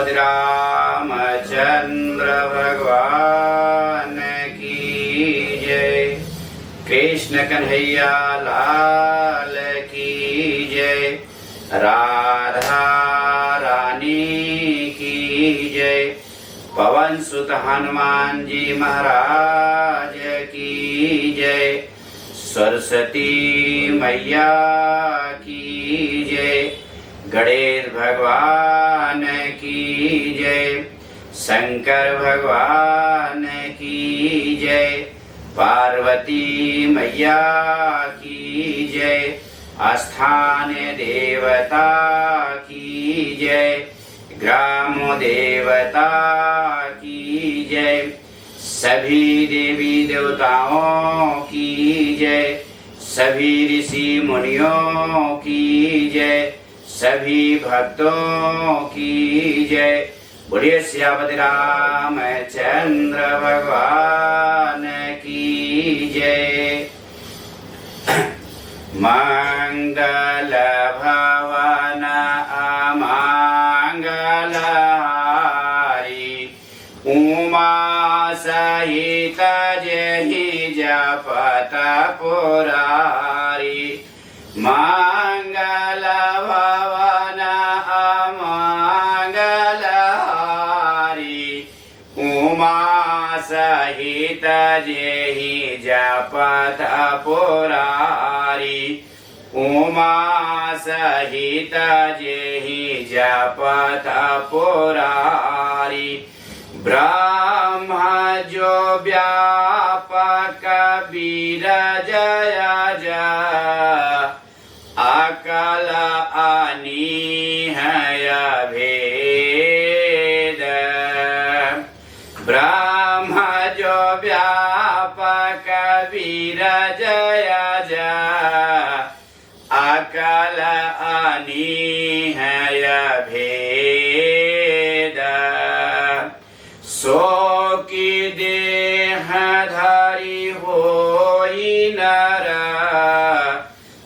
सियापति रामचंद्र भगवान की जय। कृष्ण कन्हैया लाल की जय। राधा रानी की जय। पवन सुत हनुमान जी महाराज की जय। सरस्वती मैया की जय। गणेश भगवान की जय। शंकर भगवान की जय। पार्वती मैया की जय। स्थान देवता की जय। ग्राम देवता की जय। सभी देवी देवताओं की जय। सभी ऋषि मुनियों की जय। सभी भक्तों की जय। बोलिए सियापति रामचंद्र भगवान की जय। मंगल भवन अमंगल हारी। उमा सहित जेहि जपत पुरारी। मंगल भवन अमंगल हारी। उमा सहित जेहि जपत पुरारी। उमा सहित जेहि जपत पुरारी। ब्रह्म जो व्यापक वीर जय जय। अकल अनीहय भेद। ब्रह्म जो व्यापक वीर जय जय। अकल अनीहय भेद। सो की देह धारी होई नर।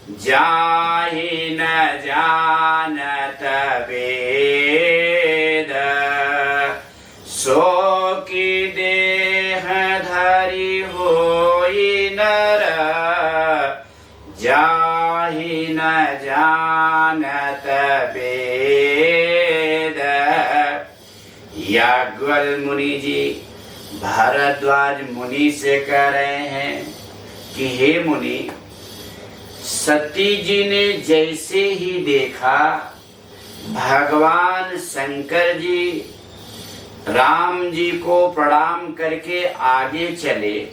जाहि न जानत वेद। सो की देह धारी होई नर। जाहि न जानत वेद। याज्ञवल्क्य मुनि जी भारद्वाज मुनि से कह रहे हैं कि हे मुनि, सती जी ने जैसे ही देखा भगवान शंकर जी राम जी को प्रणाम करके आगे चले।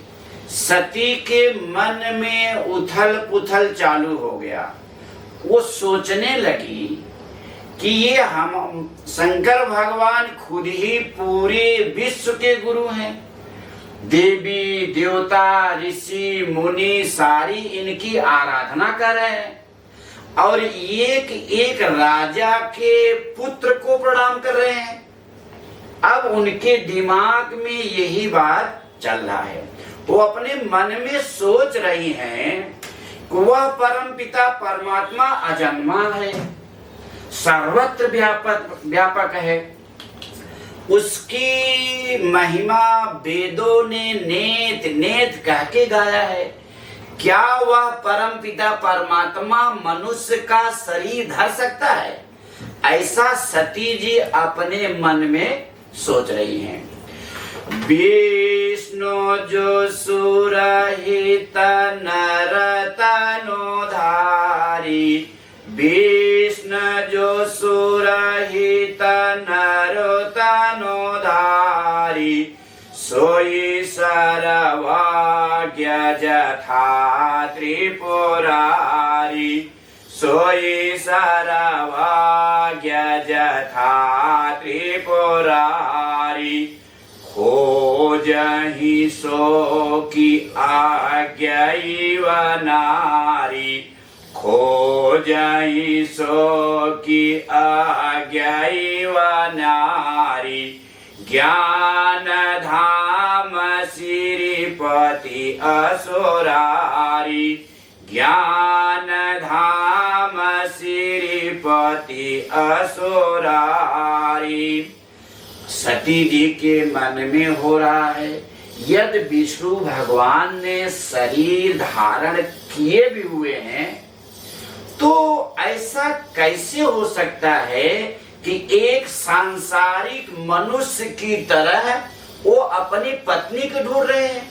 सती के मन में उथल पुथल चालू हो गया। वो सोचने लगी कि ये हम शंकर भगवान खुद ही पूरे विश्व के गुरु हैं। देवी देवता ऋषि मुनि सारी इनकी आराधना कर रहे हैं और एक एक राजा के पुत्र को प्रणाम कर रहे हैं। अब उनके दिमाग में यही बात चल रहा है। वो अपने मन में सोच रही हैं कि वह परम पिता परमात्मा अजन्मा है, सर्वत्र व्यापक है। उसकी महिमा वेदों ने नेत नेत कह के गाया है। क्या वह परम पिता परमात्मा मनुष्य का शरीर धर सकता है? ऐसा सती जी अपने मन में सोच रही हैं। विष्णु जो सुरहित नर तनुधारी। विष्णु जो सुरहित नर तनुधारी। सोई सर्वज्ञ जथा त्रिपुरारी। सोई सर्वज्ञ जथा त्रिपुरारी। खोजहि सो की आज्ञैव नारी। खोजहि सो की आज्ञैव नारी। ज्ञान धाम श्रीपति असुरारी। ज्ञान धाम श्रीपति असुरारी। सती जी के मन में हो रहा है, यदि विष्णु भगवान ने शरीर धारण किए भी हुए हैं तो ऐसा कैसे हो सकता है कि एक सांसारिक मनुष्य की तरह वो अपनी पत्नी को ढूंढ रहे हैं,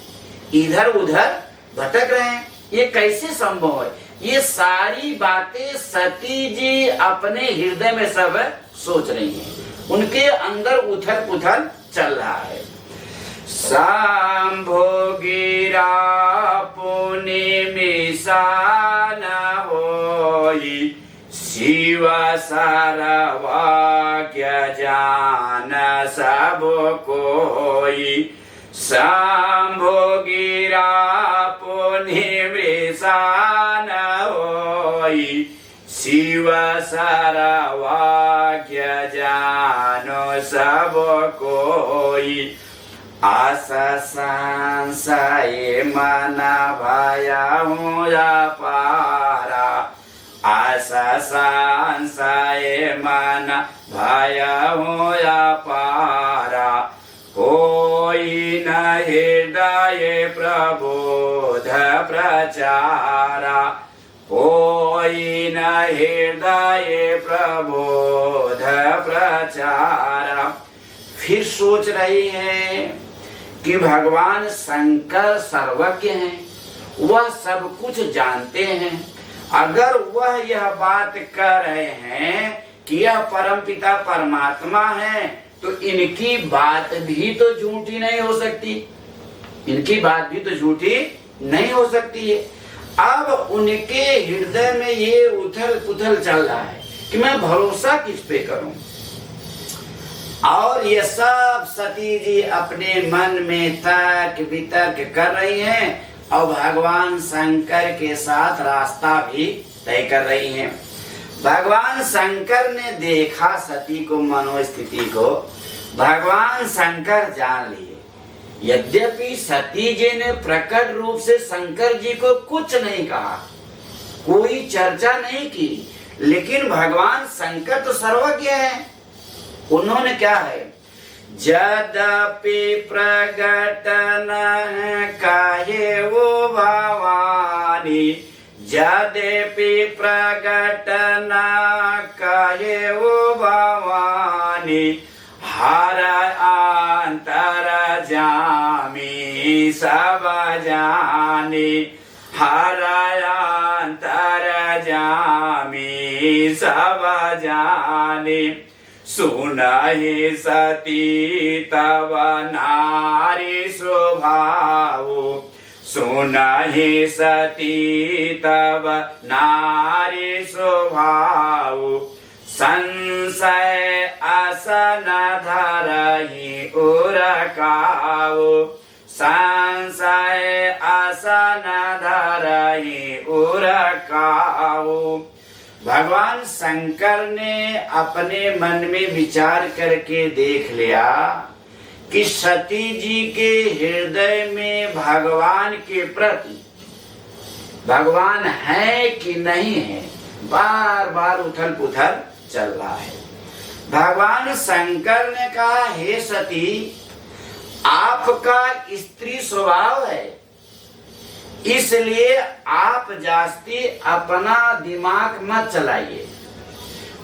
इधर उधर भटक रहे हैं, ये कैसे संभव है? ये सारी बातें सती जी अपने हृदय में सब सोच रही हैं, उनके अंदर उथल पुथल चल रहा है। शंभो गिरा पुनि मिसान होई, शिव सर्वज्ञ जान सब कोई। शंभो गिरा पुनि मिसान होई, शिव सर्वज्ञ जानो सब कोई। आशा संशय मन भयहु अपारा, आशा संशय मन भयहु अपारा। कोई न हृदय प्रबोध प्रचारा, कोई न हृदय प्रबोध प्रचारा। फिर सोच रही है कि भगवान शंकर सर्वज्ञ हैं, वह सब कुछ जानते हैं। अगर वह यह बात कह रहे हैं कि यह परमपिता परमात्मा है तो इनकी बात भी तो झूठी नहीं हो सकती, इनकी बात भी तो झूठी नहीं हो सकती है। अब उनके हृदय में ये उथल पुथल चल रहा है कि मैं भरोसा किस पे करूं। और ये सब सती जी अपने मन में तर्क वितर्क कर रही हैं और भगवान शंकर के साथ रास्ता भी तय कर रही हैं। भगवान शंकर ने देखा सती को, मनोस्थिति को भगवान शंकर जान लिए। यद्यपि सती जी ने प्रकट रूप से शंकर जी को कुछ नहीं कहा, कोई चर्चा नहीं की, लेकिन भगवान शंकर तो सर्वज्ञ है। उन्होंने क्या है, यद्यपि प्रगट न कहे वो भवानी, यद्यपि प्रगट न कहे वो भवानी, हर अंतर जामी सब जानी, हर अंतर जामी सब जानी। सुनाहि सती तव नारी स्वभाव, सुनाहि सती तव नारी स्वभाव। संशय असन धरहि उरकाव, संशय असन धरहि उरकाव। भगवान शंकर ने अपने मन में विचार करके देख लिया कि सती जी के हृदय में भगवान के प्रति भगवान है कि नहीं है, बार बार उथल पुथल चल रहा है। भगवान शंकर ने कहा, हे सती, आपका स्त्री स्वभाव है, इसलिए आप जास्ती अपना दिमाग मत चलाइए,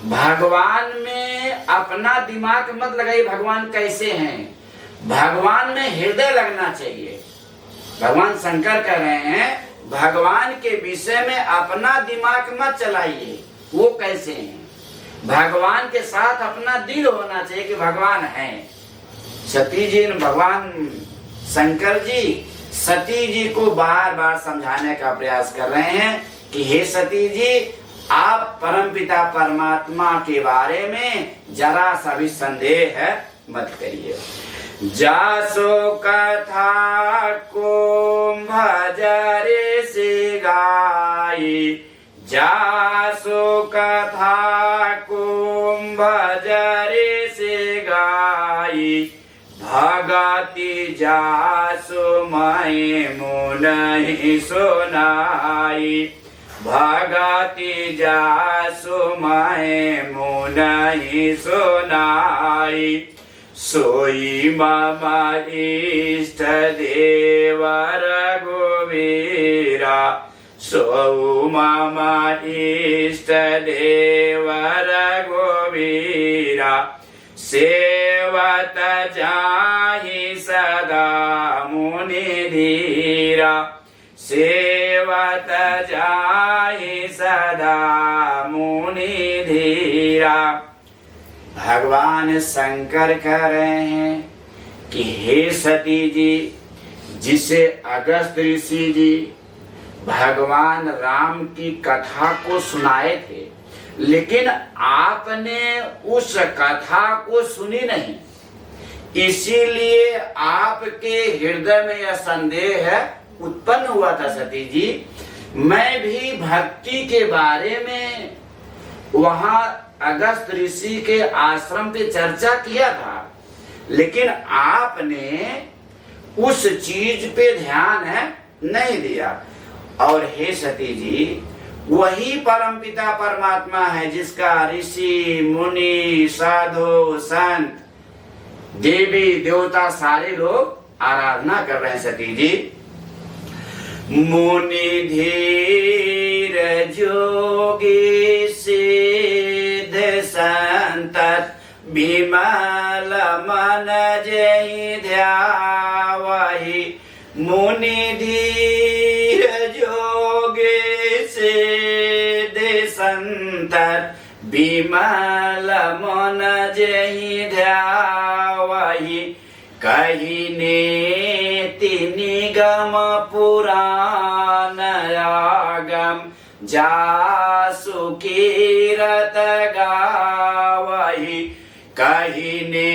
भगवान में अपना दिमाग मत लगाइए। भगवान कैसे हैं, भगवान में हृदय लगना चाहिए। भगवान शंकर कह रहे हैं भगवान के विषय में अपना दिमाग मत चलाइए, वो कैसे हैं। भगवान के साथ अपना दिल होना चाहिए कि भगवान है। सती जी, भगवान शंकर जी सती जी को बार बार समझाने का प्रयास कर रहे हैं कि हे सती जी, आप परमपिता परमात्मा के बारे में जरा सा भी संदेह मत करिए। जासो कथा कुंभ जरे से गाई, जासो कथा कुंभ जरे से गाई। भगति जासु मई मुनि सुनाई, भगति जासु मई मुनि सुनाई। सोई मम इष्ट देव रघुवीरा, सो मम इष्ट देव रघुवीरा, सेवत जाहि सदा मुनि धीरा, सेवत जाहि सदा मुनि धीरा। भगवान शंकर कह रहे हैं कि हे सती जी, जिसे अगस्त ऋषि जी भगवान राम की कथा को सुनाए थे, लेकिन आपने उस कथा को सुनी नहीं, इसीलिए आपके हृदय में यह संदेह उत्पन्न हुआ था सती जी। मैं भी भक्ति के बारे में वहां अगस्त ऋषि के आश्रम पे चर्चा किया था, लेकिन आपने उस चीज पे ध्यान नहीं दिया। और हे सती जी, वही परमपिता परमात्मा है जिसका ऋषि मुनि साधु संत देवी देवता सारे लोग आराधना कर रहे हैं सती जी। मुनि धीर जोगी सिद्ध संत विमल मन जहि ध्यावहि, मुनि धीर जोगी सिद्ध संत विमल मन जहि ध्यावहि, कहिने निगम पुराण आगम जासु कीरत गावहि, कहिने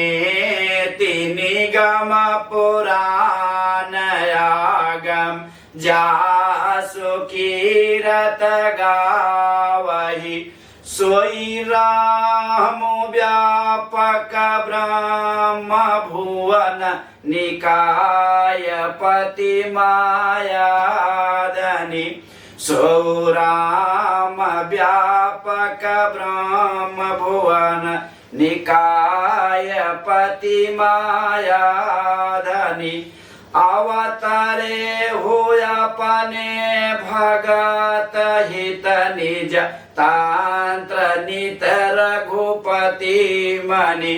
निगम पुराण आगम जासु कीरत गावहि, सोई राम व्यापक ब्रह्म भुवन निकाय पति मायाधनि, सो राम व्यापक ब्रह्म भुवन निकाय पति मायाधनि, अवतारे हो अपने भगत हित निज तांत्र नित रघुपति मणि,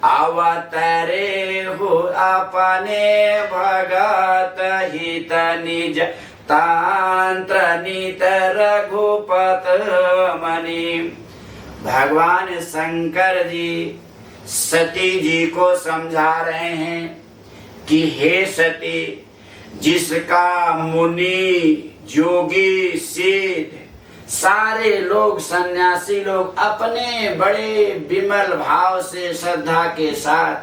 अवतारे हो अपने भगत हित निज तांत्र नित रघुपत मणि। भगवान शंकर जी सती जी को समझा रहे हैं कि हे सती, जिसका मुनि जोगी सिद्ध सारे लोग सन्यासी लोग अपने बड़े विमल भाव से श्रद्धा के साथ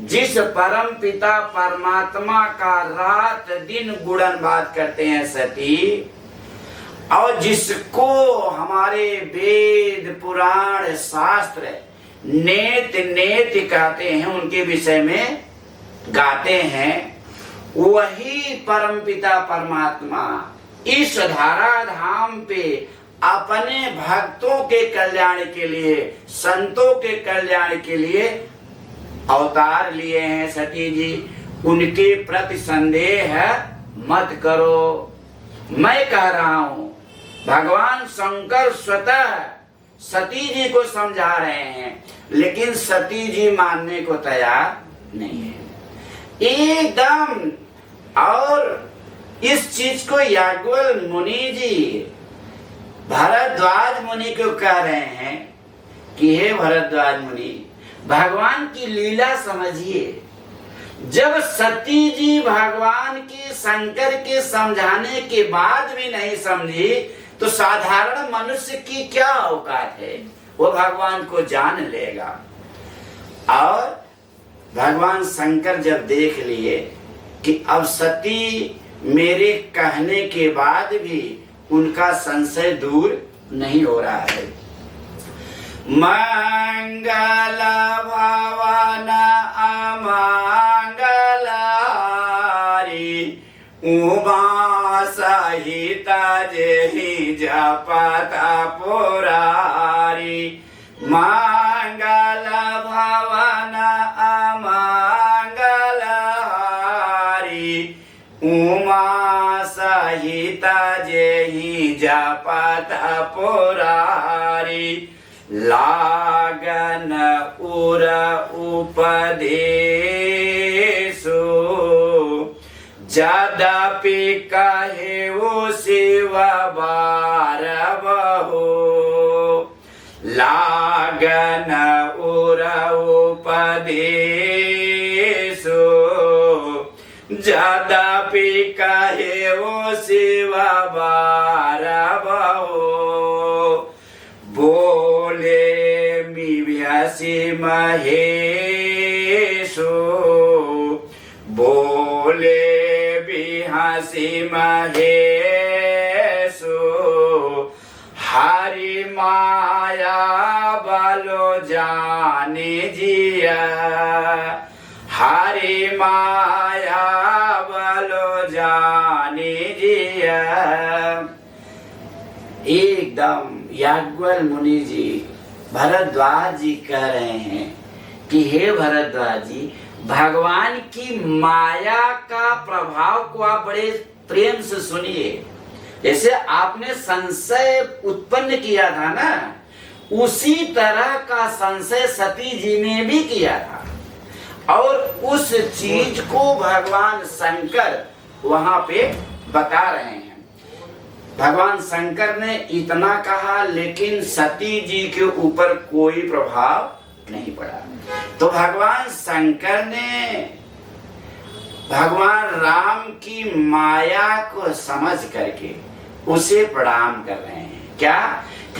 जिस परम पिता परमात्मा का रात दिन गुणगान करते हैं सती, और जिसको हमारे वेद पुराण शास्त्र नेत नेत कहते हैं, उनके विषय में गाते हैं, वही परमपिता परमात्मा इस धरा धाम पे अपने भक्तों के कल्याण के लिए, संतों के कल्याण के लिए अवतार लिए हैं सती जी। उनके प्रति संदेह मत करो। मैं कह रहा हूं, भगवान शंकर स्वतः सती जी को समझा रहे हैं, लेकिन सती जी मानने को तैयार नहीं है एकदम। और इस चीज को याज्ञवल्क्य मुनि जी भरद्वाज मुनि को कह रहे हैं कि हे भरद्वाज मुनि, भगवान की लीला समझिए। जब सती जी भगवान की शंकर के समझाने के बाद भी नहीं समझी, तो साधारण मनुष्य की क्या औकात है, वो भगवान को जान लेगा। और भगवान शंकर जब देख लिए कि अब सती मेरे कहने के बाद भी उनका संशय दूर नहीं हो रहा है, मंगल भवन अमंगलारी उमा सहित जेहि जपत पुरारी, मंगल भवन अमंगलारी सीता जेहि जापत पुरारी लागन उर उपदेशो यद्यपि कहे वो शिव बार बहो लागन उर उपदेशो यद्यपि कहे वो शिव बार बहो बोले मिव्यसि महेशो बोले बिहासी महेशो हरि माया बलो जाने जिया हरि माया बलो जाने जिया। एकदम याज्ञवल्क्य मुनि जी भरद्वाज जी कह रहे हैं कि हे भरद्वाज जी, भगवान की माया का प्रभाव को आप बड़े प्रेम से सुनिए। जैसे आपने संशय उत्पन्न किया था ना, उसी तरह का संशय सती जी ने भी किया था और उस चीज को भगवान शंकर वहां पे बता रहे हैं। भगवान शंकर ने इतना कहा लेकिन सती जी के ऊपर कोई प्रभाव नहीं पड़ा। तो भगवान शंकर ने भगवान राम की माया को समझ करके उसे प्रणाम कर रहे हैं। क्या?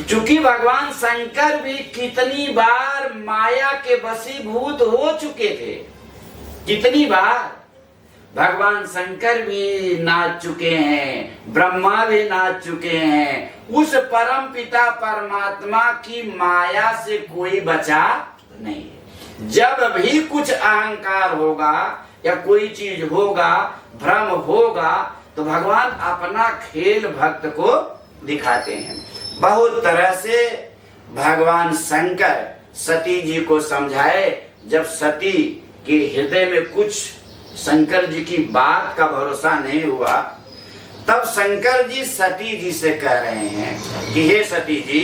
चूंकि भगवान शंकर भी कितनी बार माया के वशीभूत हो चुके थे, कितनी बार भगवान शंकर भी नाच चुके हैं, ब्रह्मा भी नाच चुके हैं। उस परम पिता परमात्मा की माया से कोई बचा नहीं है। जब भी कुछ अहंकार होगा या कोई चीज होगा, भ्रम होगा, तो भगवान अपना खेल भक्त को दिखाते हैं। बहुत तरह से भगवान शंकर सती जी को समझाए। जब सती के हृदय में कुछ शंकर जी की बात का भरोसा नहीं हुआ, तब शंकर जी सती जी से कह रहे हैं कि हे सती जी,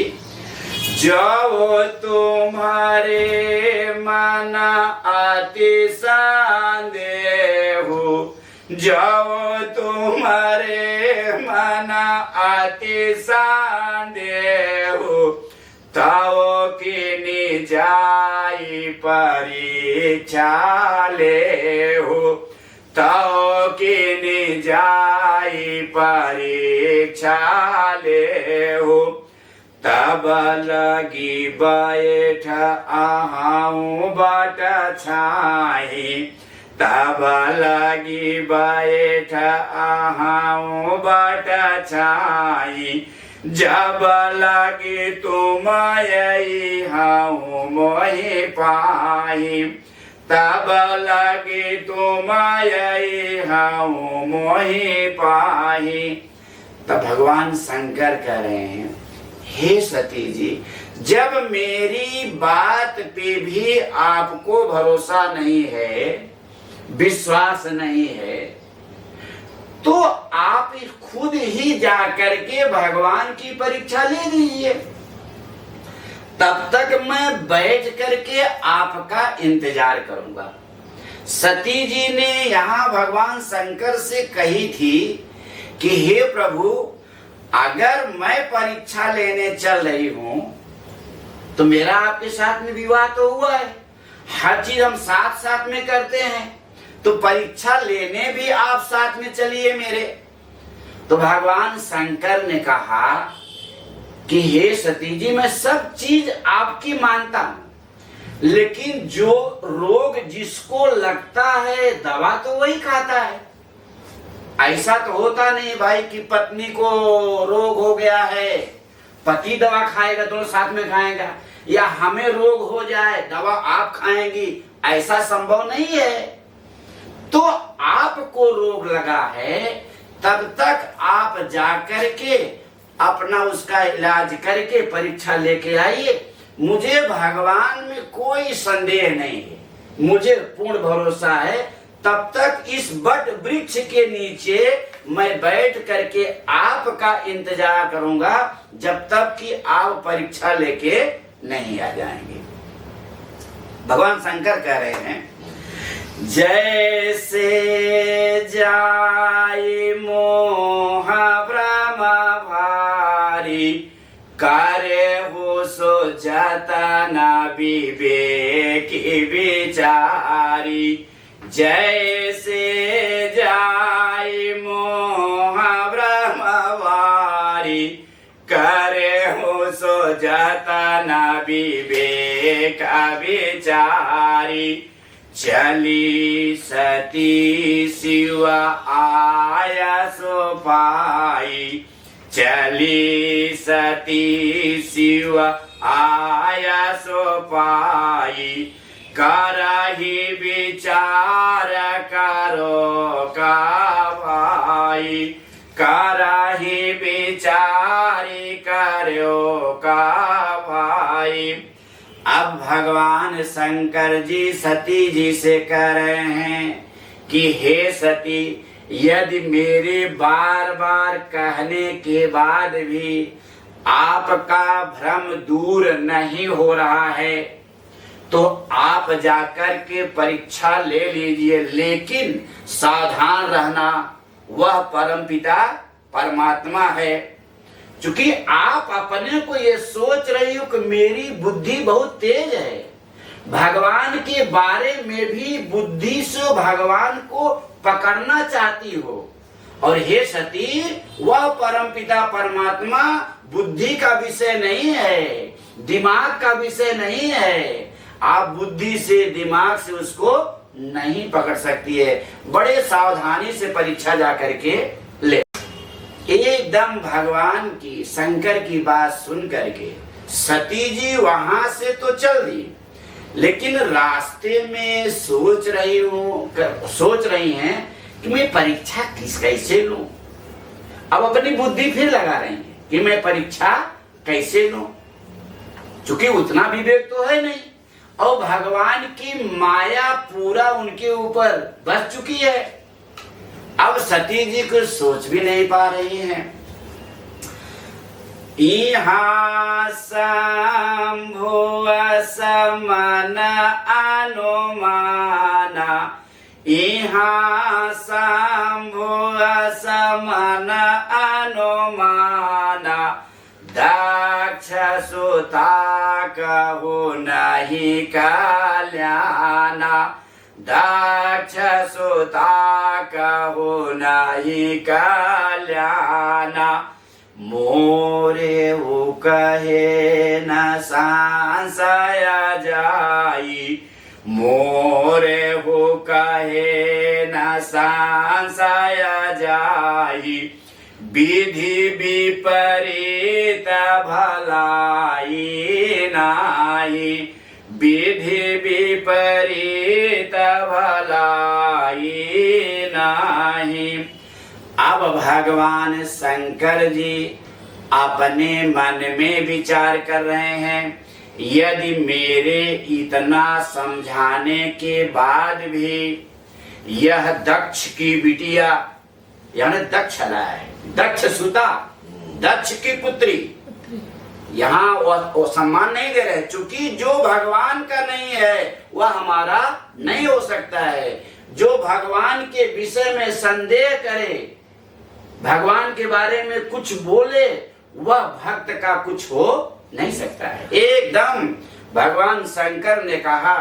जो तुम्हारे मन अति संदेह, जो तुम्हारे मन अति संदेह, तव किनि जाई परीक्षा ले हो, तव किनि जाई परीक्षा ले हो। तब लगी बैठ अहाऊं बट छाई, तब लगी बैठ अहाऊं बट छाई। जब लगी तुम यही हाऊ मोहि पाई, तब लगी तुम यही हाऊ मोहि पाई। तब भगवान शंकर कह रहे हैं, हे सती जी, जब मेरी बात पे भी आपको भरोसा नहीं है, विश्वास नहीं है, तो आप खुद ही जाकर के भगवान की परीक्षा ले लीजिए। तब तक मैं बैठ करके आपका इंतजार करूंगा। सती जी ने यहाँ भगवान शंकर से कही थी कि हे प्रभु, अगर मैं परीक्षा लेने चल रही हूं तो मेरा आपके साथ में विवाह तो हुआ है, हर चीज हम साथ साथ में करते हैं, तो परीक्षा लेने भी आप साथ में चलिए मेरे। तो भगवान शंकर ने कहा कि हे सती जी, मैं सब चीज आपकी मानता हूं, लेकिन जो रोग जिसको लगता है दवा तो वही खाता है। ऐसा तो होता नहीं भाई कि पत्नी को रोग हो गया है, पति दवा खाएगा, दोनों साथ में खाएगा, या हमें रोग हो जाए दवा आप खाएंगी, ऐसा संभव नहीं है। तो आपको रोग लगा है, तब तक आप जाकर के अपना उसका इलाज करके परीक्षा लेके आइए। मुझे भगवान में कोई संदेह नहीं है, मुझे पूर्ण भरोसा है। तब तक इस बट वृक्ष के नीचे मैं बैठ करके आपका इंतजार करूंगा जब तक कि आप परीक्षा लेके नहीं आ जाएंगे। भगवान शंकर कह रहे हैं, जैसे जाए मोह भ्रम भारी, कार्य हो सो जाता ना विवेक विचारी। जैसे जाए मोह भ्रम भारी, कार्य हो सो जाता ना विवेक विचारी। चली सती शिव आया सो पाई, चली सती शिव आया सो पाई। करही विचार करो का भाई, करही विचारी करो का भाई। अब भगवान शंकर जी सती जी से कह रहे हैं कि हे सती, यदि मेरे बार बार कहने के बाद भी आपका भ्रम दूर नहीं हो रहा है तो आप जाकर के परीक्षा ले लीजिए, लेकिन सावधान रहना, वह परमपिता परमात्मा है। क्योंकि आप अपने को ये सोच रही हो कि मेरी बुद्धि बहुत तेज है, भगवान के बारे में भी बुद्धि से भगवान को पकड़ना चाहती हो। और हे सती, वह परमपिता परमात्मा बुद्धि का विषय नहीं है, दिमाग का विषय नहीं है। आप बुद्धि से दिमाग से उसको नहीं पकड़ सकती है। बड़े सावधानी से परीक्षा जा करके ले। एकदम भगवान की शंकर की बात सुन करके सती जी वहां से तो चल दी, लेकिन रास्ते में सोच रही हैं कि मैं परीक्षा कैसे लूं। अब अपनी बुद्धि फिर लगा रही है कि मैं परीक्षा कैसे लूं, क्योंकि उतना विवेक तो है नहीं और भगवान की माया पूरा उनके ऊपर बस चुकी है। अब सती जी कुछ सोच भी नहीं पा रही हैं। इहा शंभु समन अनुमाना, इहा शंभु समन अनुमाना। दक्ष सुता कहु नहीं कल्याणा, दक्ष सुता कहु नहीं कल्याणा। मोरे वो कहे न संशय जाई, मोरे हो कहे न संशय जाई। विधि विपरीत भलाई नाही, विधि विपरीत भलाई नाही। अब भगवान शंकर जी अपने मन में विचार कर रहे हैं, यदि मेरे इतना समझाने के बाद भी यह दक्ष की बिटिया, यानी दक्ष है, दक्ष सुता, दक्ष की पुत्री, यहाँ वो सम्मान नहीं दे रहे, क्योंकि जो भगवान का नहीं है वह हमारा नहीं हो सकता है। जो भगवान के विषय में संदेह करे, भगवान के बारे में कुछ बोले, वह भक्त का कुछ हो नहीं सकता है। एकदम भगवान शंकर ने कहा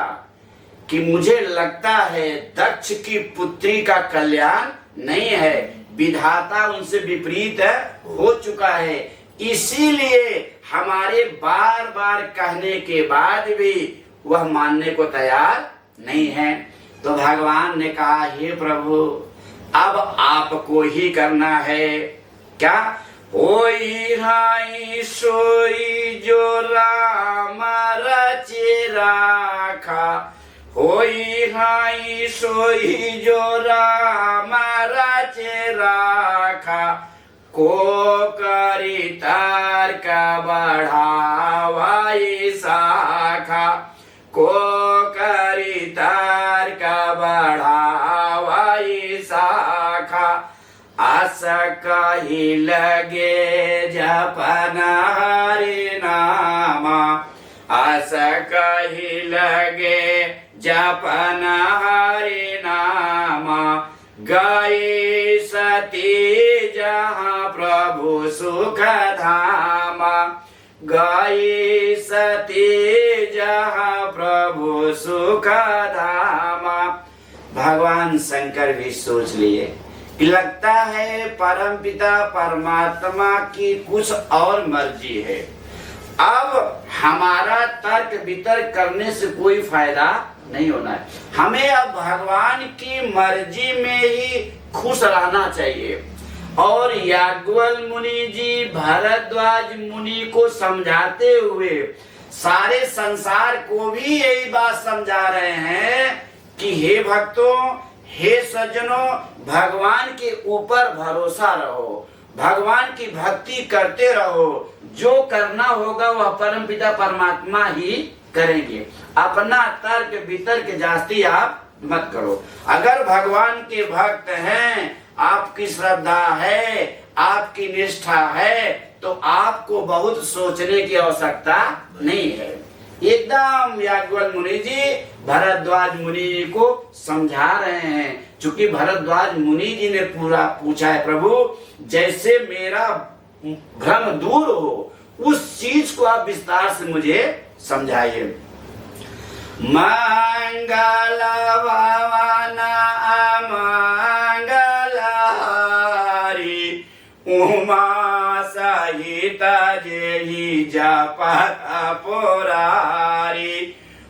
कि मुझे लगता है दक्ष की पुत्री का कल्याण नहीं है, विधाता उनसे विपरीत हो चुका है, इसीलिए हमारे बार बार कहने के बाद भी वह मानने को तैयार नहीं है। तो भगवान ने कहा, हे प्रभु, अब आपको ही करना है। क्या? होई हाई सोई जो राम रचे राखा, होई हाई सोई जो राम रचे राखा। को करी तर्क बढ़ावाई शाखा, को करी तर्क बढ़ावाई कही लगे जपन हरि नामा, आस कही लगे जपन हरि नामा। गई सती जहाँ प्रभु सुख धामा, गई सती जहाँ प्रभु सुख धामा। भगवान शंकर भी सोच लिए कि लगता है परम पिता परमात्मा की कुछ और मर्जी है। अब हमारा तर्क वितर्क करने से कोई फायदा नहीं होना है, हमें अब भगवान की मर्जी में ही खुश रहना चाहिए। और याज्ञवल्क्य मुनि जी भरद्वाज मुनि को समझाते हुए सारे संसार को भी यही बात समझा रहे हैं कि हे भक्तों, हे सज्जनों, भगवान के ऊपर भरोसा रहो, भगवान की भक्ति करते रहो। जो करना होगा वह परमपिता परमात्मा ही करेंगे। अपना तर्क वितर्क जास्ती आप मत करो। अगर भगवान के भक्त हैं, आपकी श्रद्धा है, आपकी निष्ठा है, तो आपको बहुत सोचने की आवश्यकता नहीं है। एकदम याज्ञवल्क्य मुनि जी भरद्वाज मुनि को समझा रहे हैं। चूंकि भरद्वाज मुनि जी ने पूरा पूछा है, प्रभु जैसे मेरा भ्रम दूर हो उस चीज को आप विस्तार से मुझे समझाइए। मंगल भवन अमंगल हारी, उमा सहित जेहि जपत पुरारी।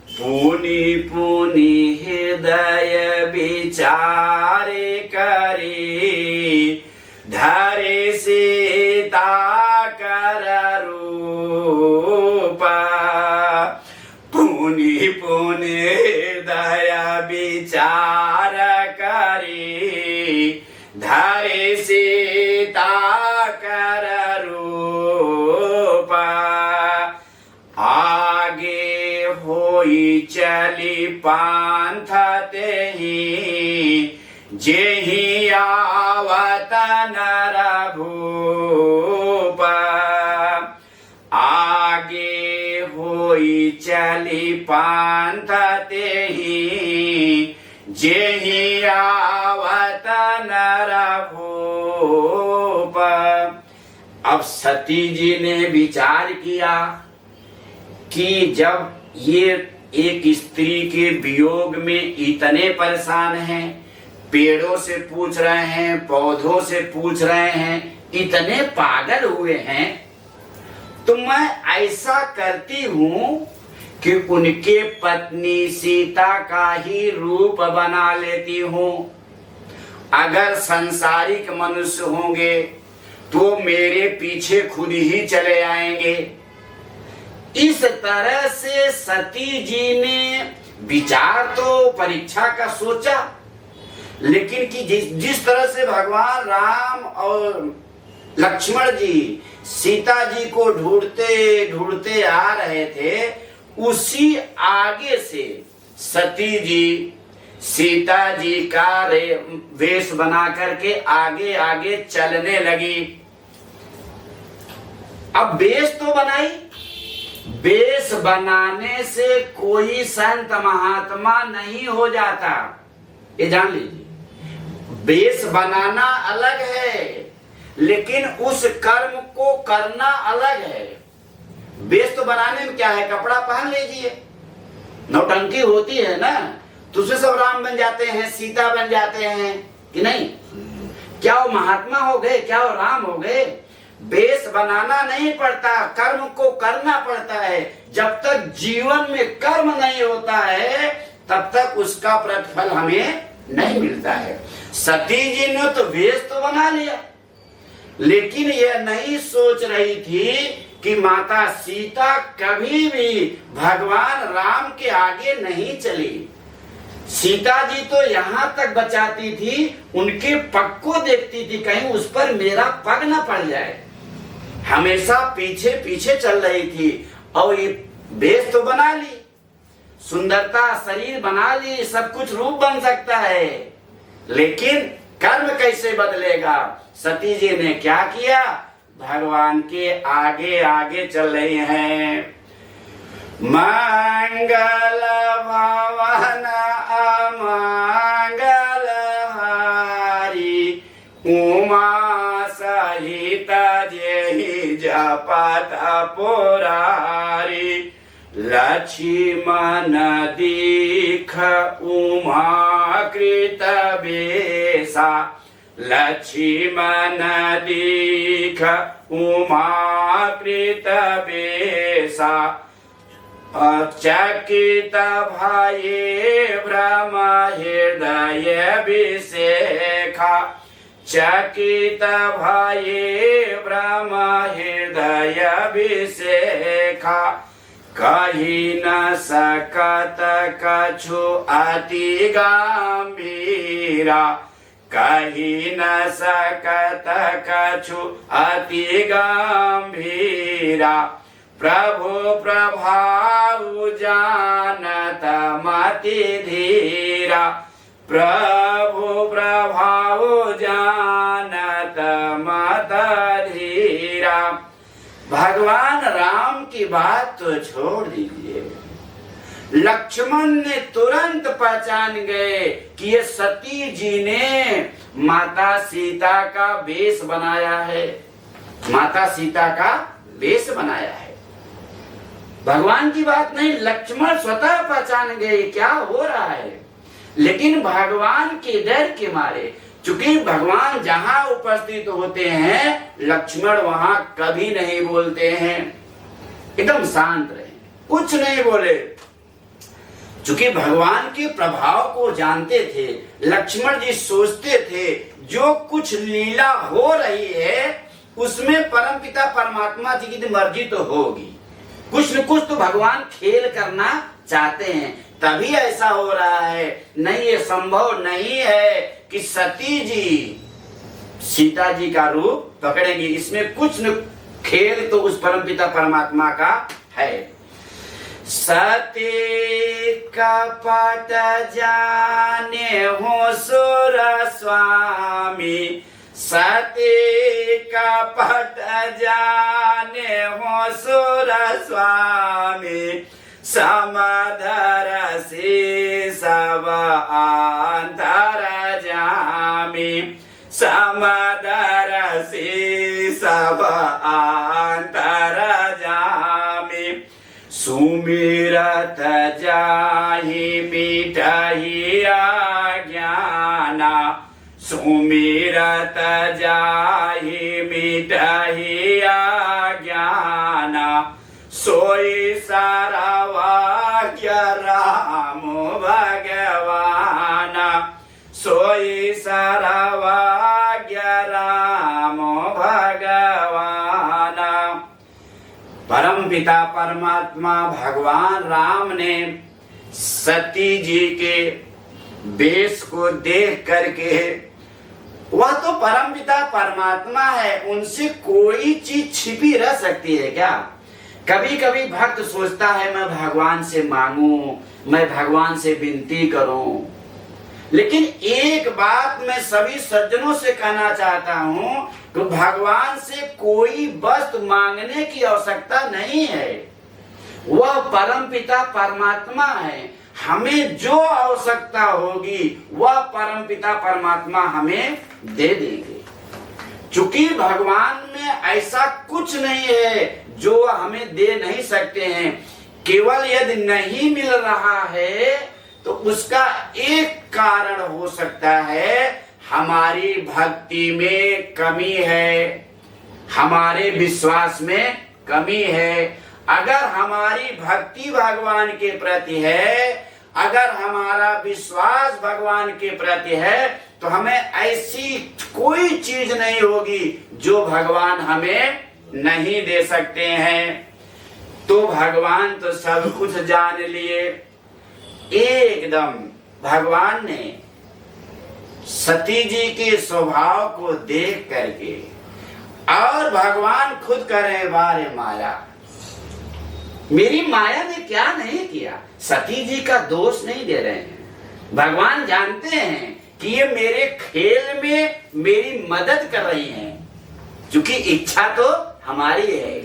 पुनि पुनि हृदय विचारे करी, धरे सीता कर रूप। पुनि पुनि हृदय विचार करी, धरे सीता कर रूप। आगे होई चली पांथ तेहि, जेहि आवत नर भूप। आगे होई चली पांथ तेहि, जेहि आवत नर भूप। अब सती जी ने विचार किया कि जब ये एक स्त्री के वियोग में इतने परेशान हैं, पेड़ों से पूछ रहे हैं, पौधों से पूछ रहे हैं, इतने पागल हुए हैं, तो मैं ऐसा करती हूं कि उनके पत्नी सीता का ही रूप बना लेती हूं। अगर सांसारिक मनुष्य होंगे तो मेरे पीछे खुद ही चले आएंगे। इस तरह से सती जी ने विचार तो परीक्षा का सोचा, लेकिन कि जिस तरह से भगवान राम और लक्ष्मण जी सीता जी को ढूंढते ढूंढते आ रहे थे, उसी आगे से सती जी सीता जी का वेश बना करके आगे आगे चलने लगी। अब वेश तो बनाई, वेश बनाने से कोई संत महात्मा नहीं हो जाता, ये जान लीजिए। वेश बनाना अलग है, लेकिन उस कर्म को करना अलग है। वेश तो बनाने में क्या है, कपड़ा पहन लीजिए, नौटंकी होती है ना, तो उससे सब राम बन जाते हैं, सीता बन जाते हैं कि नहीं? क्या वो महात्मा हो गए, क्या वो राम हो गए? वेश बनाना नहीं पड़ता, कर्म को करना पड़ता है। जब तक जीवन में कर्म नहीं होता है तब तक उसका प्रतिफल हमें नहीं मिलता है। सती जी ने तो वेश तो बना लिया, लेकिन यह नहीं सोच रही थी कि माता सीता कभी भी भगवान राम के आगे नहीं चली। सीता जी तो यहाँ तक बचाती थी, उनके पग को देखती थी, कहीं उस पर मेरा पग न पड़ जाए। हमेशा पीछे पीछे चल रही थी। और ये वेश तो बना ली, सुंदरता शरीर बना ली, सब कुछ रूप बन सकता है, लेकिन कर्म कैसे बदलेगा? सती जी ने क्या किया, भगवान के आगे आगे चल रही हैं। मंगल भवन अमंगल हारी, उमा सहित जेहि जपत पुरारी। लक्ष्मण दीख उमा कृत बेसा, लक्ष्मण दीख उमा कृत बेसा। चकित भये ब्रह्म हृदय विशेखा, चकित भये ब्रह्म हृदय विशेखा। कही न सकत कछु अति गंभीरा, कही न सकत कछु अति गंभीरा। प्रभु प्रभाव जानत मति धीरा, प्रभु प्रभाव जानत मत धीरा। भगवान राम की बात तो छोड़ दीजिए, लक्ष्मण ने तुरंत पहचान गए कि ये सती जी ने माता सीता का वेश बनाया है, माता सीता का वेश बनाया है। भगवान की बात नहीं, लक्ष्मण स्वतः पहचान गए क्या हो रहा है। लेकिन भगवान के डर के मारे, चूंकि भगवान जहां उपस्थित होते हैं लक्ष्मण वहां कभी नहीं बोलते हैं, एकदम शांत रहे, कुछ नहीं बोले। चूंकि भगवान के प्रभाव को जानते थे, लक्ष्मण जी सोचते थे जो कुछ लीला हो रही है उसमें परमपिता परमात्मा जी की मर्जी तो होगी, कुछ न कुछ तो भगवान खेल करना चाहते हैं, तभी ऐसा हो रहा है। नहीं, ये संभव नहीं है कि सती जी सीता जी का रूप पकड़ेंगी, इसमें कुछ न खेल तो उस परमपिता परमात्मा का है। सती कपट जाने हो सुर स्वामी, सती कपट जाने हो सुर स्वामी। समधर से सब अंतर जामी, समधर से सब अंतर जामी। सुमिरत जाहि मिटहि अज्ञाना, सुमिरत जाहि मिटहि अज्ञाना। सोई सारावाक्य राम भगवान, सोई सारावाक्य राम भगवान। परम पिता परमात्मा भगवान राम ने सती जी के वेश को देख करके, वह तो परम पिता परमात्मा है, उनसे कोई चीज छिपी रह सकती है क्या। कभी कभी भक्त सोचता है मैं भगवान से मांगूं, मैं भगवान से विनती करूं, लेकिन एक बात मैं सभी सज्जनों से कहना चाहता हूं कि भगवान से कोई वस्तु मांगने की आवश्यकता नहीं है, वह परम पिता परमात्मा है। हमें जो आवश्यकता होगी वह परम पिता परमात्मा हमें दे देंगे। चूंकि भगवान में ऐसा कुछ नहीं है जो हमें दे नहीं सकते हैं। केवल यदि नहीं मिल रहा है तो उसका एक कारण हो सकता है, हमारी भक्ति में कमी है, हमारे विश्वास में कमी है। अगर हमारी भक्ति भगवान के प्रति है, अगर हमारा विश्वास भगवान के प्रति है, तो हमें ऐसी कोई चीज नहीं होगी जो भगवान हमें नहीं दे सकते हैं। तो भगवान तो सब कुछ जान लिए। एकदम भगवान ने सती जी के स्वभाव को देख करके, और भगवान खुद कह रहे बारे माया, मेरी माया ने क्या नहीं किया। सती जी का दोष नहीं दे रहे हैं, भगवान जानते हैं कि ये मेरे खेल में मेरी मदद कर रही हैं, क्योंकि इच्छा तो हमारी है।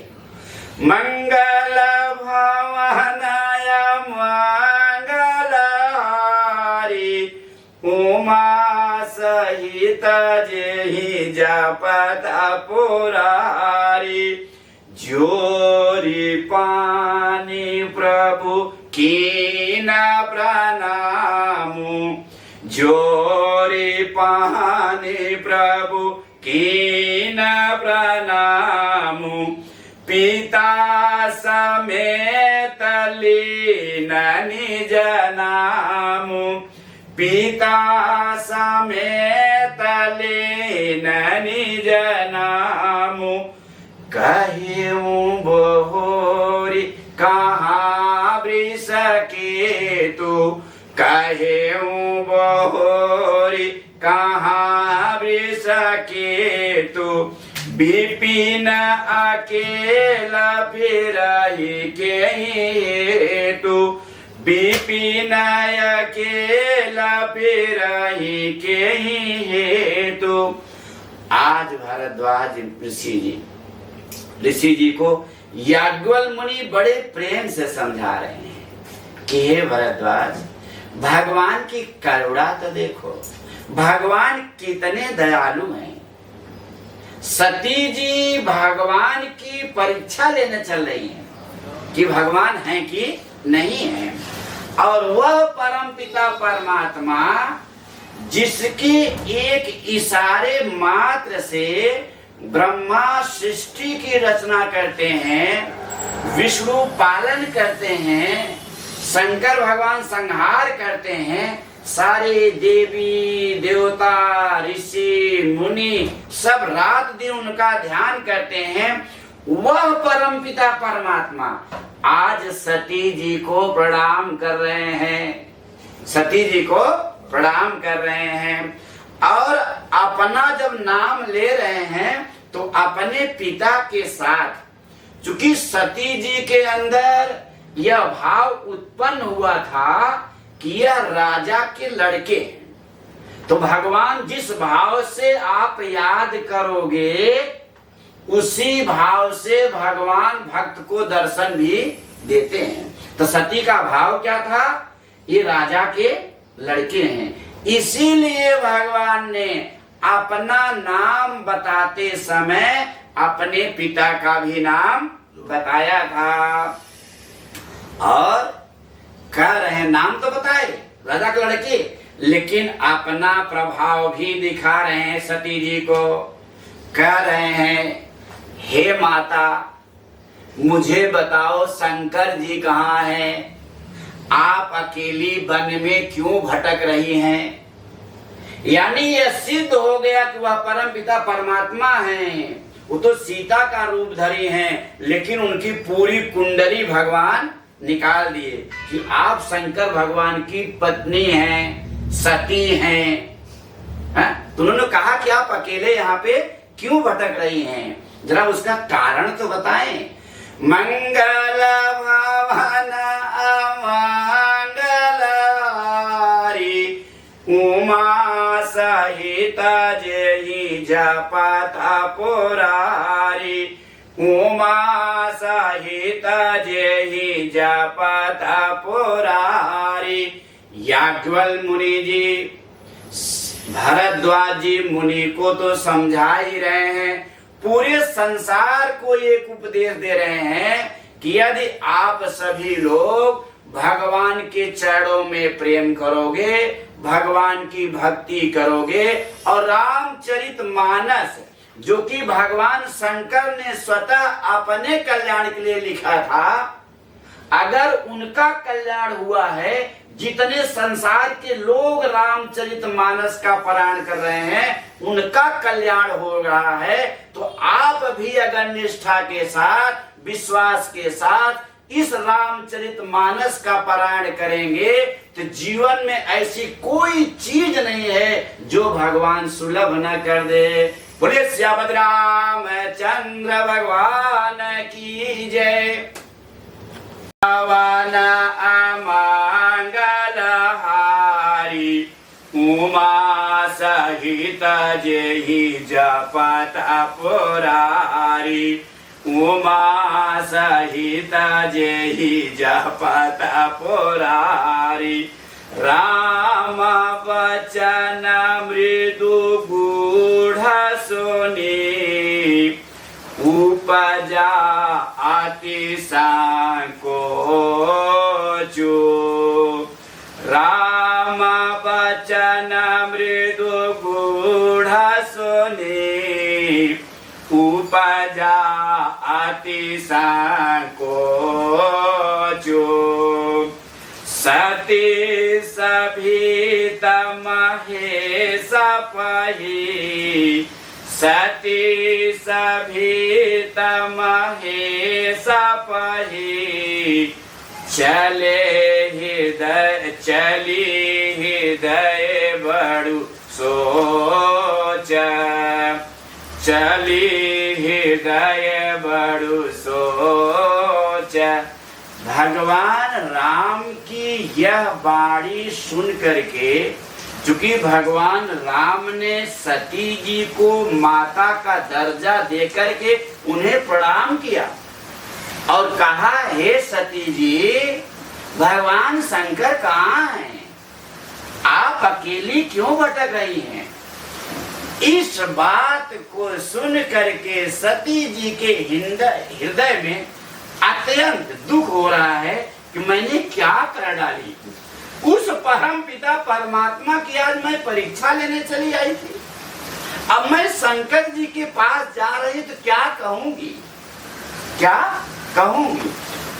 मंगल भवनाय मंगलहारी उमा सहित जेहि जपत पुरारी जोरी पानी प्रभु कीन प्रणामु जोरी पानी प्रभु कीन प्रणामु पिता समेत लीन निज नामु पिता समेत लीन निज नामु कहिऊं बहोरी कहाँ वृष केतु कहिऊं बहोरी कहाँ वृष केतु विपिन अकेला फिरहि के हेतु विपिन अकेला फिरहि के हेतु। आज भारद्वाज ऋषि जी को याज्ञवल्क्य मुनि बड़े प्रेम से समझा रहे हैं कि हे भरद्वाज, भगवान की करुणा तो देखो, भगवान कितने दयालु हैं। सती जी भगवान की परीक्षा लेने चल रही हैं कि भगवान हैं कि नहीं है, और वह परम पिता परमात्मा जिसके एक इशारे मात्र से ब्रह्मा सृष्टि की रचना करते हैं, विष्णु पालन करते हैं, शंकर भगवान संहार करते हैं, सारे देवी देवता ऋषि मुनि सब रात दिन उनका ध्यान करते हैं, वह परम पिता परमात्मा आज सती जी को प्रणाम कर रहे हैं, सती जी को प्रणाम कर रहे हैं, और अपना जब नाम ले रहे हैं तो अपने पिता के साथ, चूंकि सती जी के अंदर यह भाव उत्पन्न हुआ था कि यह राजा के लड़के, तो भगवान जिस भाव से आप याद करोगे उसी भाव से भगवान भक्त को दर्शन भी देते हैं। तो सती का भाव क्या था? ये राजा के लड़के हैं, इसीलिए भगवान ने अपना नाम बताते समय अपने पिता का भी नाम बताया था। और कह रहे नाम तो बताए राजा के लड़के, लेकिन अपना प्रभाव भी दिखा रहे हैं सती जी को। कह रहे हैं हे माता, मुझे बताओ शंकर जी कहाँ हैं? आप अकेली वन में क्यों भटक रही हैं? यानी यह सिद्ध हो गया कि वह परम पिता परमात्मा हैं। वो तो सीता का रूप धरी हैं, लेकिन उनकी पूरी कुंडली भगवान निकाल दिए कि आप शंकर भगवान की पत्नी हैं, सती हैं। तो उन्होंने कहा कि आप अकेले यहाँ पे क्यों भटक रही हैं, जरा उसका कारण तो बताएं। मंगल भवन अमंगलहारी उमा सहित जेहि जपत पुरारी उमा सहित जेहि जपत पुरारी। याज्ञवल्क्य मुनि जी भरद्वाज जी मुनि को तो समझा ही रहे हैं, पूरे संसार को एक उपदेश दे रहे हैं कि यदि आप सभी लोग भगवान के चरणों में प्रेम करोगे, भगवान की भक्ति करोगे, और रामचरितमानस जो कि भगवान शंकर ने स्वतः अपने कल्याण के लिए लिखा था, अगर उनका कल्याण हुआ है, जितने संसार के लोग रामचरितमानस का पारायण कर रहे हैं उनका कल्याण हो रहा है, तो आप भी अगर निष्ठा के साथ, विश्वास के साथ इस रामचरितमानस का पारायण करेंगे तो जीवन में ऐसी कोई चीज नहीं है जो भगवान सुलभ न कर दे। बोले श्यामद रामचंद्र भगवान की जय। पवन अमंगलहारी उमा सहित जेहि जपत पुरारी, उमा सहित जेहि जपत पुरारी। राम वचन मृदु गूढ़ सुनी, उपजा अति संकोचु। राम वचन मृदु गूढ़ सुनी, उपजा अति संकोचु। सती सभीत महेश पही, सती सभीत महेश पही। चले चली हृदय बड़ु सोच, चली हृदय बड़ु सोच। भगवान राम की यह वाणी सुन करके, चूंकि भगवान राम ने सती जी को माता का दर्जा देकर के उन्हें प्रणाम किया और कहा, हे सती जी, भगवान शंकर कहाँ हैं? आप अकेली क्यों भटक रही हैं? इस बात को सुन करके सती जी के हृदय में अत्यंत दुख हो रहा है कि मैंने क्या कर डाली। उस परम पिता परमात्मा की आज मैं परीक्षा लेने चली आई थी, अब मैं शंकर जी के पास जा रही तो क्या कहूंगी, क्या कहूंगी।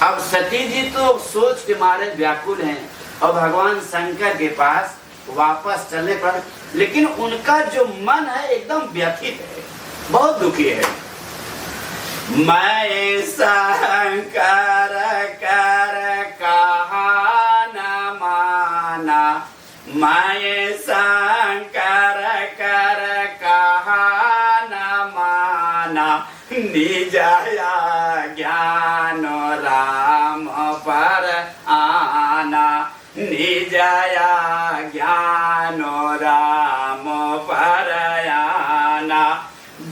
अब सती जी तो सोच के मारे व्याकुल हैं और भगवान शंकर के पास वापस चलने पर, लेकिन उनका जो मन है एकदम व्यथित है, बहुत दुखी है। मैं शंकर कर कहा न माना, मैं शंकर कर कहा न माना। निजया ज्ञान राम पर आना, निजया ज्ञान राम पर आना।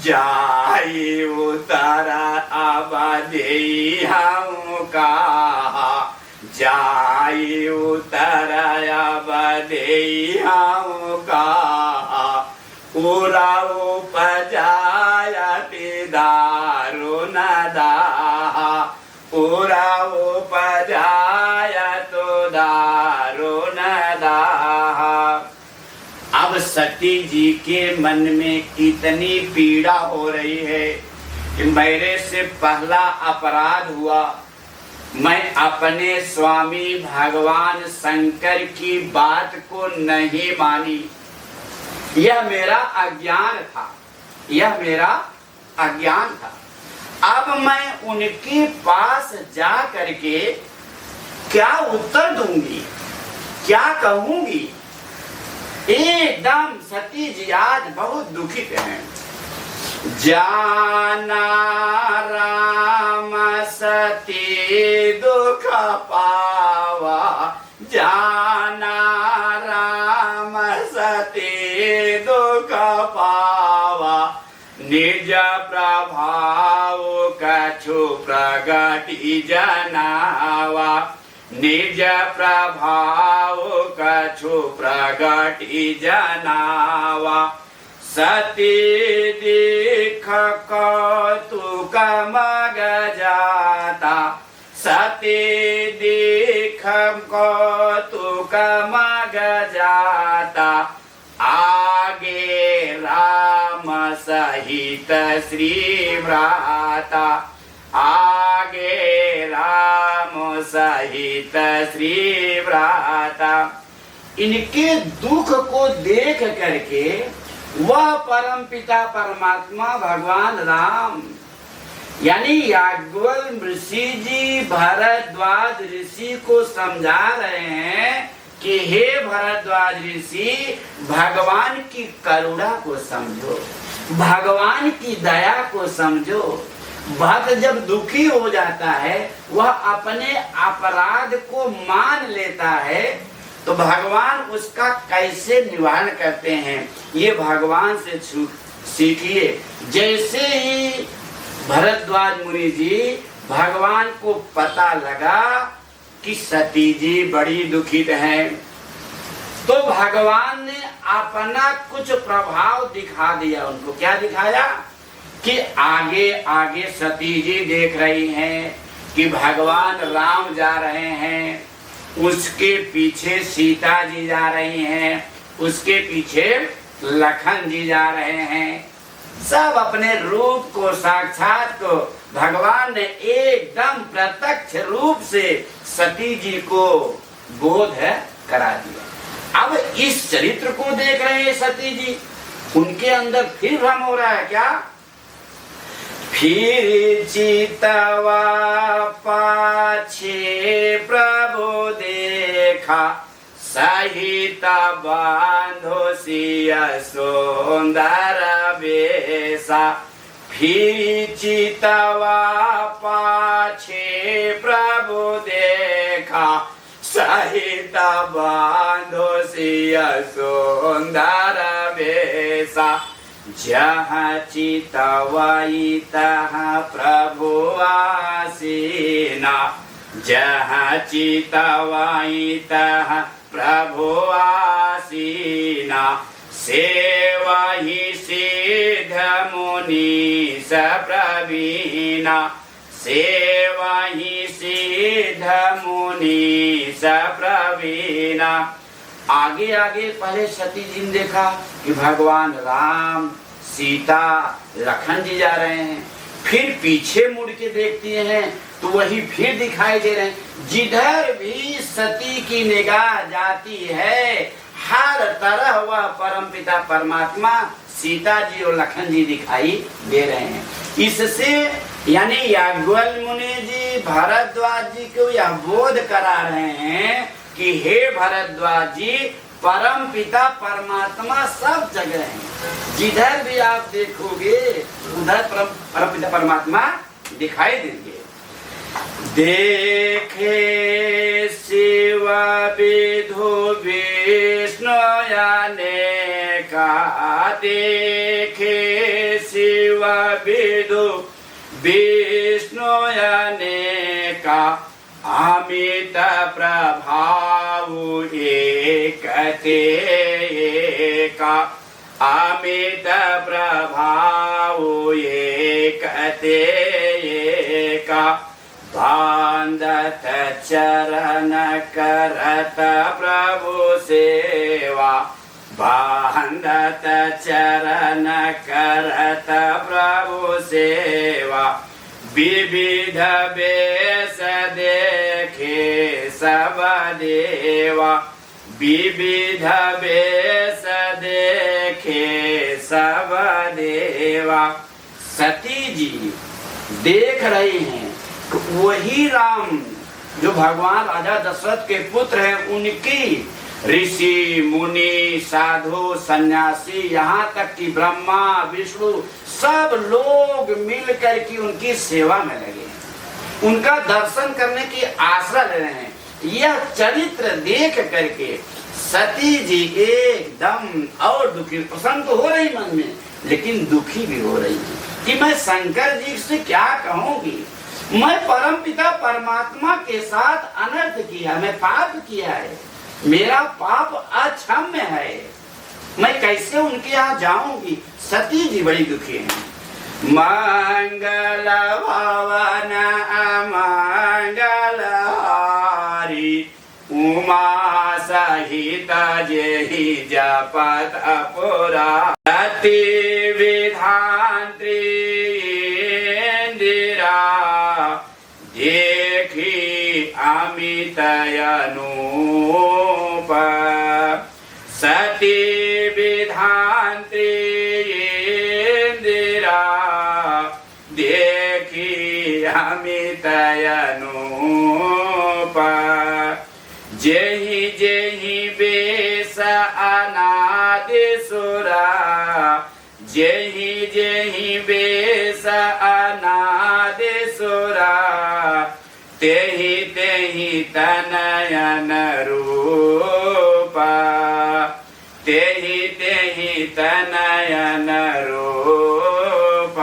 जाई उतर अब देई हम कहा, जाई उतर अब देई हम कहा। पूरा उपजायति दारुण दाहा, पूरा उपजायतु दारुण दाहा। अब सती जी के मन में इतनी पीड़ा हो रही है कि मेरे से पहला अपराध हुआ, मैं अपने स्वामी भगवान शंकर की बात को नहीं मानी। यह मेरा अज्ञान था, यह मेरा अज्ञान था। अब मैं उनके पास जा करके क्या उत्तर दूंगी, क्या कहूंगी। एकदम सती जी आज बहुत दुखित हैं। जाना राम सती दुख पावा, जाना राम सती दुख पावा। निज प्रभाव कछु प्रगति जनावा, निज प्रभाव कछु प्रगति जनावा। सती दीख कौतुक मग जाता, सती दीख कौतुक मग जाता। आगे राम सहित श्री भ्राता, आगे राम सहित श्री भ्राता। इनके दुख को देख करके वह परम पिता परमात्मा भगवान राम यानी याज्ञवल्क्य ऋषि जी भरद्वाज ऋषि को समझा रहे हैं कि हे भरद्वाज ऋषि, भगवान की करुणा को समझो, भगवान की दया को समझो। भक्त जब दुखी हो जाता है, वह अपने अपराध को मान लेता है तो भगवान उसका कैसे निवारण करते हैं ये भगवान से सीखिए। जैसे ही भरद्वाज मुनि जी भगवान को पता लगा कि सती जी बड़ी दुखित हैं, तो भगवान ने अपना कुछ प्रभाव दिखा दिया उनको। क्या दिखाया कि आगे आगे सती जी देख रही हैं कि भगवान राम जा रहे हैं, उसके पीछे सीता जी जा रही हैं, उसके पीछे लखन जी जा रहे हैं। सब अपने रूप को साक्षात को भगवान ने एकदम प्रत्यक्ष रूप से सती जी को बोध करा दिया। अब इस चरित्र को देख रहे हैं सती जी, उनके अंदर फिर भ्रम हो रहा है। क्या? फिर चितवा पाछे प्रभु देखा, सहित बांधो सिया सुंदर बेसा। फिर चितवा पाछे प्रभु देखा, सहित बांधो सिया सुंदर बेसा। जहाँ चितवाई तहाँ प्रभु आसीना, जहाँ चितवाई तहाँ प्रभु आसीना। सेवा ही सिद्ध मुनि सप्रवीणा, सेवा ही सिद्ध मुनि सप्रवीणा। आगे आगे पहले सती जी ने देखा कि भगवान राम सीता लखन जी जा रहे हैं, फिर पीछे मुड़ के देखती हैं तो वही फिर दिखाई दे रहे हैं। जिधर भी सती की निगाह जाती है हर तरह वह परमपिता परमात्मा सीता जी और लखन जी दिखाई दे रहे हैं। इससे यानी याज्ञवल्क्य मुनि जी भरद्वाज जी को यह बोध करा रहे हैं कि हे भरद्वाज जी, परम पिता परमात्मा सब जगह है, जिधर भी आप देखोगे उधर परम पिता परमात्मा दिखाई देंगे। देखे शिव विधु विष्णु अनेका, देखे शिव विधु विष्णु अनेका। अमित प्रभाव एक तेका, अमित प्रभाव एक तेका। बांधत चरण करत प्रभु सेवा, बांधत चरण करत प्रभु सेवा। विविध बेस देखे सब देवा, विविध बेस देखे सब देवा। सती जी देख रही हैं तो वही राम जो भगवान राजा दशरथ के पुत्र हैं, उनकी ऋषि मुनि साधु सन्यासी यहाँ तक कि ब्रह्मा विष्णु सब लोग मिलकर के उनकी सेवा में लगे हैं, उनका दर्शन करने की आशा ले रहे हैं। यह चरित्र देख करके सती जी एकदम और दुखी, प्रसन्न तो हो रही मन में लेकिन दुखी भी हो रही है कि मैं शंकर जी से क्या कहूंगी, मैं परम पिता परमात्मा के साथ अनर्थ किया, मैं पाप किया है, मेरा पाप अक्षम्य है, मैं कैसे उनके यहाँ जाऊंगी। सती जी बड़ी दुखी हैं। मंगल भवन अमंगल हारी, उमा सहित जेहि जपत पुरा। रति विधात्री इंदिरा, देखी अमित अनूप। सती विधात्री इंदिरा, देखी अमित अनूप। जेहि जेहि बेस अनादि सुरा, जेहि जेहि बेस अनादि सुरा। तेहि तेहि तनयन रूप। सहित नयन रूप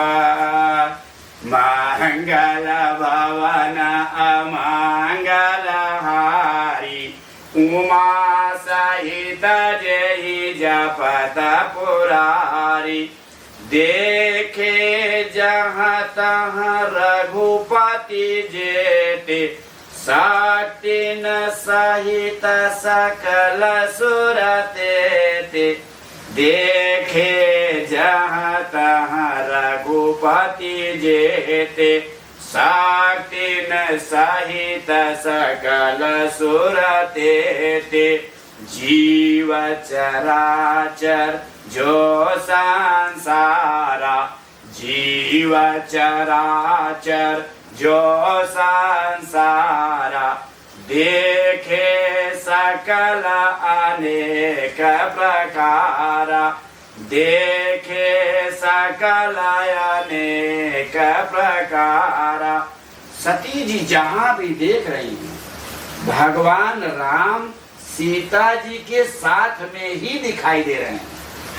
मंगल भवन अमंगल हारी उमा सहित जय जपत पुरारी देखे जहाँ तहाँ रघुपति जेते शक्ति न सहित सकल सुर तेते देखे जहाँ तहाँ रघुपति जेते शक्ति न सहित सकल सुर तेते जीव चराचर जो संसारा जीव चराचर जो संसारा देखे सकल अनेक प्रकार देखे सकल अनेक प्रकार। सती जी जहाँ भी देख रही हैं भगवान राम सीता जी के साथ में ही दिखाई दे रहे हैं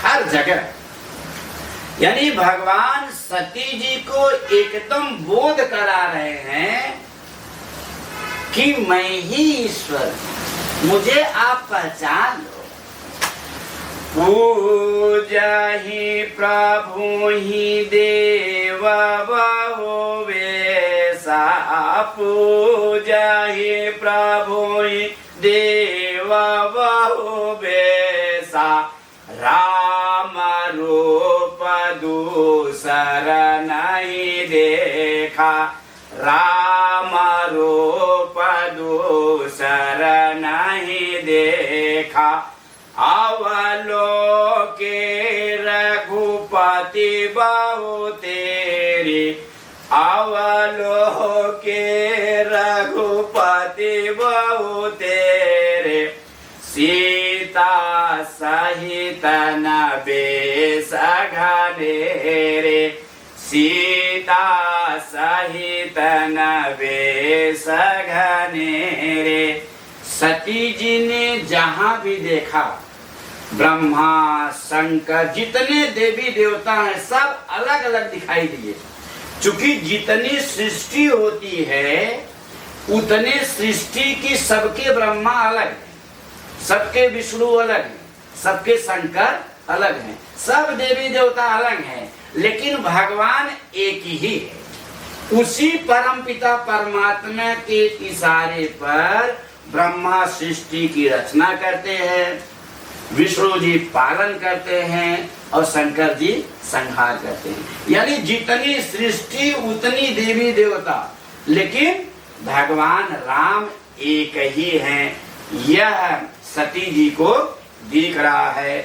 हर जगह। यानी भगवान सती जी को एकदम बोध करा रहे हैं कि मैं ही ईश्वर, मुझे आप पहचान लो। पूजा ही प्रभु ही देव बहु वेसा पूजा ही प्रभु ही देव बहु वेसा राम रूप दूसर नहीं देखा राम रूप दूसर नहीं देखा अवलोके रघुपति बहु तेरी अवलोके रघुपति बहु तेरे सीता सहित न बेस घनेरे सीता सहित न बेस घनेरे। सती जी ने जहाँ भी देखा ब्रह्मा शंकर जितने देवी देवता हैं सब अलग अलग दिखाई दिए। चूंकि जितनी सृष्टि होती है उतने सृष्टि की सबके ब्रह्मा अलग है, सबके विष्णु अलग है, सबके शंकर अलग हैं, सब देवी देवता अलग हैं, लेकिन भगवान एक ही है। उसी परमपिता परमात्मा के इशारे पर ब्रह्मा सृष्टि की रचना करते हैं, विष्णु जी पालन करते हैं और शंकर जी संहार करते हैं। यानी जितनी सृष्टि उतनी देवी देवता, लेकिन भगवान राम एक ही हैं। यह सती जी को दिख रहा है।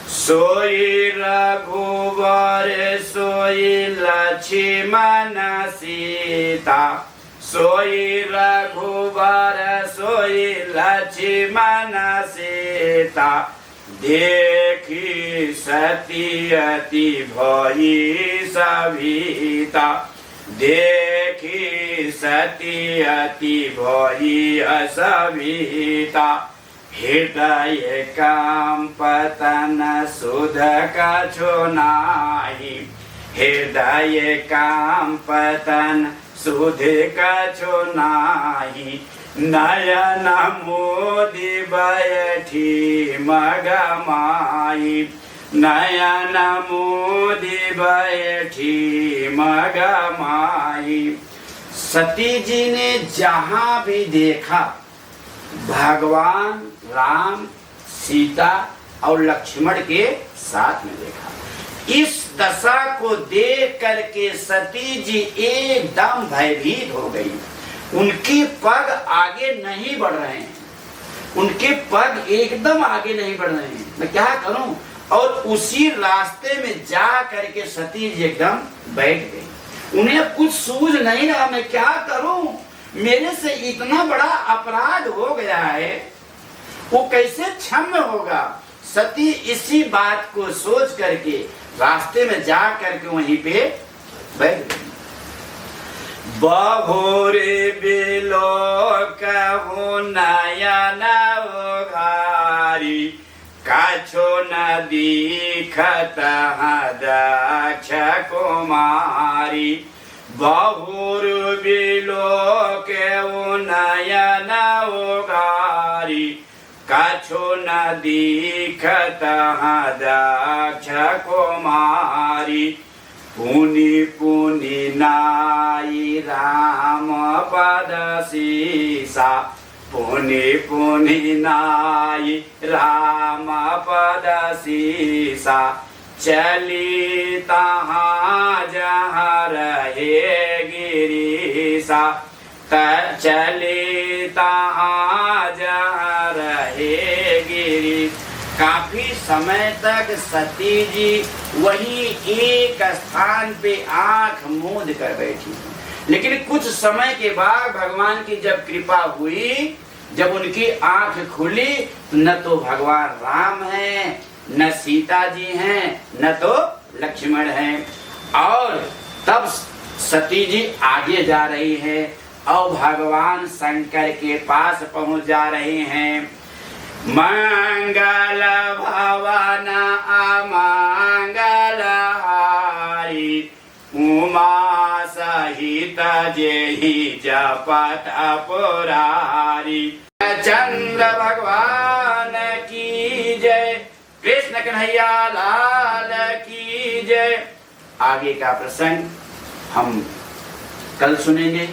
सोई रघुवर सोई लक्ष्मण सीता सोई रघुवर सोई लक्ष्मण सीता देखी सती अति भई सभीता देखी सती अति भई सभीता हृदय कंपतन सुध कछु नाही हृदय कंपतन सुध कछु नाही नयन मोदी बैठी मगमाई नयन मोदी बैठी मगमाई। सती जी ने जहाँ भी देखा भगवान राम सीता और लक्ष्मण के साथ में देखा। इस दशा को देख करके सती जी एकदम भयभीत हो गई। उनके पग आगे नहीं बढ़ रहे हैं, उनके पग एकदम आगे नहीं बढ़ रहे हैं। मैं क्या करूं? और उसी रास्ते में जा करके सती जी एकदम बैठ गई। उन्हें कुछ सूझ नहीं रहा, मैं क्या करूं? मेरे से इतना बड़ा अपराध हो गया है, वो कैसे क्षम्य होगा? सती इसी बात को सोच करके रास्ते में जा करके वहीं पे बैठ गई। बहुरे बिलो कहू नयन घारी काज कछु न दीखत दक्ष कुमारी बहुर बिलो के नयन उगारी कछु न दीखत दक्ष कुमारी पुनि पुनि नाई राम पद सीसा पुनि पुनि नाई राम पद सीसा चली तहाँ जहाँ रहे गिरीसा चली तहाँ जहाँ रहे गिरी। काफी समय तक सती जी वही एक स्थान पे आंख मूंद कर बैठी, लेकिन कुछ समय के बाद भगवान की जब कृपा हुई, जब उनकी आंख खुली, न तो भगवान राम हैं, न सीता जी हैं, न तो लक्ष्मण हैं। और तब सती जी आगे जा रही है और भगवान शंकर के पास पहुंच जा रहे हैं। मंगल भवन अमंगल हारी उमा सहित जेहि जपत पुरारी। चंद्र भगवान की जय, कृष्ण कन्हैया लाल की जय। आगे का प्रसंग हम कल सुनेंगे।